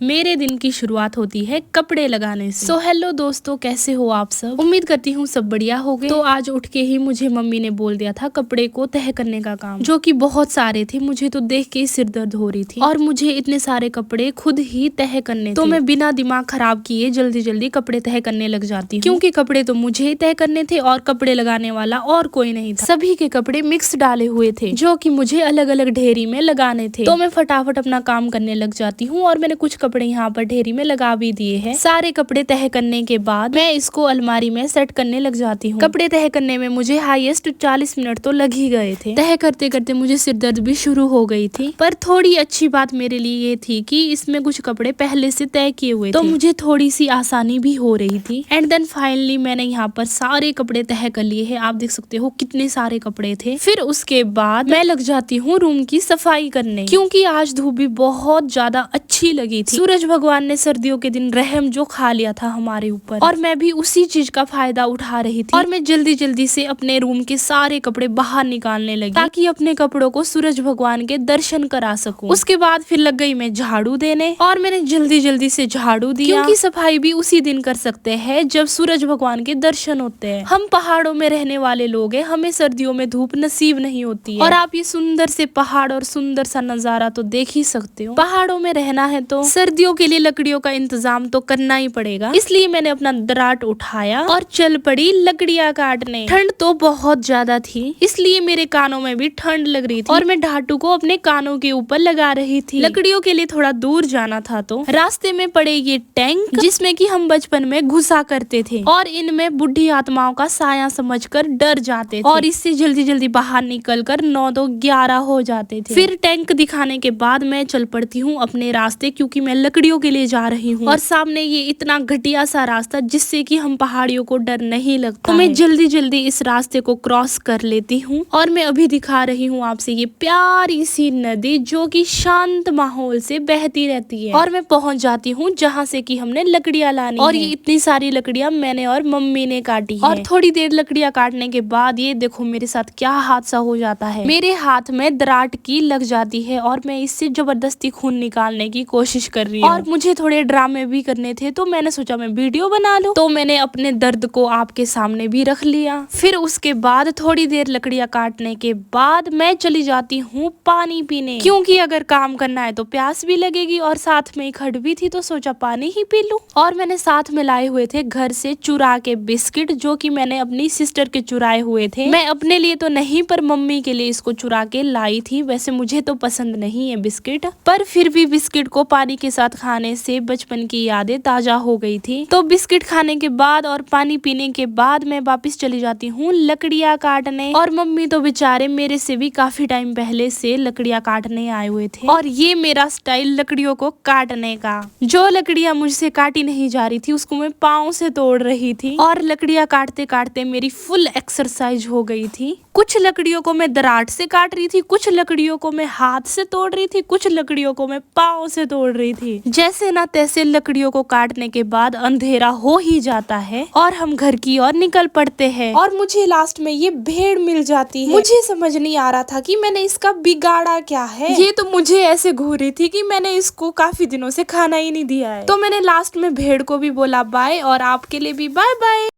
मेरे दिन की शुरुआत होती है कपड़े लगाने से। सो हेलो दोस्तों, कैसे हो आप सब? उम्मीद करती हूँ सब बढ़िया हो गए। तो आज उठ के ही मुझे मम्मी ने बोल दिया था कपड़े को तह करने का काम, जो कि बहुत सारे थे। मुझे तो देख के सिर दर्द हो रही थी और मुझे इतने सारे कपड़े खुद ही तह करने थे। तो मैं बिना दिमाग खराब किए जल्दी जल्दी कपड़े तह करने लग जाती हूँ, क्योंकि कपड़े तो मुझे ही तह करने थे और कपड़े लगाने वाला और कोई नहीं था। सभी के कपड़े मिक्स डाले हुए थे जो कि मुझे अलग अलग ढेरी में लगाने थे। तो मैं फटाफट अपना काम करने लग जाती हूँ और मैंने कुछ कपड़े यहाँ पर ढेरी में लगा भी दिए हैं। सारे कपड़े तह करने के बाद मैं इसको अलमारी में सेट करने लग जाती हूँ। कपड़े तह करने में मुझे हाईएस्ट 40 मिनट तो लग ही गए थे। तह करते करते मुझे सिर दर्द भी शुरू हो गई थी, पर थोड़ी अच्छी बात मेरे लिए ये थी कि इसमें कुछ कपड़े पहले से तय किए हुए थे, तो मुझे थोड़ी सी आसानी भी हो रही थी। एंड देन फाइनली मैंने यहाँ पर सारे कपड़े तह कर लिए हैं। आप देख सकते हो कितने सारे कपड़े थे। फिर उसके बाद मैं लग जाती हूँ रूम की सफाई करने, क्योंकि आज धूप भी बहुत ज्यादा अच्छी लगी थी। सूरज भगवान ने सर्दियों के दिन रहम जो खा लिया था हमारे ऊपर, और मैं भी उसी चीज का फायदा उठा रही थी। और मैं जल्दी जल्दी से अपने रूम के सारे कपड़े बाहर निकालने लगी, ताकि अपने कपड़ों को सूरज भगवान के दर्शन करा सकूं। उसके बाद फिर लग गई मैं झाड़ू देने, और मैंने जल्दी जल्दी से झाड़ू दिया, क्योंकि सफाई भी उसी दिन कर सकते हैं जब सूरज भगवान के दर्शन होते हैं। हम पहाड़ों में रहने वाले लोग हैं, हमें सर्दियों में धूप नसीब नहीं होती है। और आप ये सुंदर से पहाड़ और सुंदर सा नजारा तो देख ही सकते हो। पहाड़ों में रहना है तो सर्दियों के लिए लकड़ियों का इंतजाम तो करना ही पड़ेगा। इसलिए मैंने अपना दराट उठाया और चल पड़ी लकड़ियां काटने। ठंड तो बहुत ज्यादा थी, इसलिए मेरे कानों में भी ठंड लग रही थी, और मैं ढाटू को अपने कानों के ऊपर लगा रही थी। लकड़ियों के लिए थोड़ा दूर जाना था, तो रास्ते में पड़े ये टैंक, जिसमें कि हम बचपन में घुसा करते थे, और इनमें बुढ़ी आत्माओं का साया समझकर डर जाते थे, और इससे जल्दी जल्दी बाहर निकलकर 9 तो 11 हो जाते थे। फिर टैंक दिखाने के बाद मैं चल पड़ती हूँ अपने रास्ते, क्योंकि मैं लकड़ियों के लिए जा रही हूँ, और सामने ये इतना घटिया सा रास्ता जिससे कि हम पहाड़ियों को डर नहीं लगता। तो मैं जल्दी जल्दी इस रास्ते को क्रॉस कर लेती हूँ, और मैं अभी दिखा रही हूँ आपसे ये प्यारी सी नदी, जो कि शांत माहौल से बहती रहती है। और मैं पहुंच जाती हूँ जहाँ से कि हमने लकड़ियाँ लानी और ये इतनी सारी लकड़ियाँ मैंने और मम्मी ने काटी है। और थोड़ी देर लकड़ियाँ काटने के बाद ये देखो मेरे साथ क्या हादसा हो जाता है। मेरे हाथ में दराट की लग जाती है, और मैं इससे जबरदस्ती खून निकालने की कोशिश कर रही हूँ। और मुझे थोड़े ड्रामे भी करने थे, तो मैंने सोचा मैं वीडियो बना लूं। तो मैंने अपने दर्द को आपके सामने भी रख लिया। फिर उसके बाद थोड़ी देर लकड़ियां काटने के बाद मैं चली जाती हूँ पानी पीने, क्योंकि अगर काम करना है तो प्यास भी लगेगी, और साथ में खड़ भी थी तो सोचा पानी ही पी लूं। और मैंने साथ में लाए हुए थे घर से चुरा के बिस्किट, जो कि मैंने अपनी सिस्टर के चुराए हुए थे। मैं अपने लिए तो नहीं, पर मम्मी के लिए इसको चुरा के लाई थी। वैसे मुझे तो पसंद नहीं है बिस्किट, पर फिर भी बिस्किट को पानी के साथ खाने से बचपन की यादें ताजा हो गई थी। तो बिस्किट खाने के बाद और पानी पीने के बाद मैं वापस चली जाती हूँ लकड़ियाँ काटने, और मम्मी तो बेचारे मेरे से भी काफी टाइम पहले से लकड़ियाँ काटने आए हुए थे। और ये मेरा स्टाइल लकड़ियों को काटने का। जो लकड़ियाँ मुझसे काटी नहीं जा रही थी उसको मैं पाँव से तोड़ रही थी, और लकड़ियाँ काटते काटते मेरी फुल एक्सरसाइज हो गई थी। कुछ लकड़ियों को मैं दराट से काट रही थी, कुछ लकड़ियों को मैं हाथ से तोड़ रही थी, कुछ लकड़ियों को मैं पाँव से तोड़ रही थी। जैसे ना तैसे लकड़ियों को काटने के बाद अंधेरा हो ही जाता है, और हम घर की ओर निकल पड़ते हैं। और मुझे लास्ट में ये भेड़ मिल जाती है। मुझे समझ नहीं आ रहा था कि मैंने इसका बिगाड़ा क्या है। ये तो मुझे ऐसे घूर रही थी कि मैंने इसको काफी दिनों से खाना ही नहीं दिया है। तो मैंने लास्ट में भेड़ को भी बोला बाय, और आपके लिए भी बाय बाय।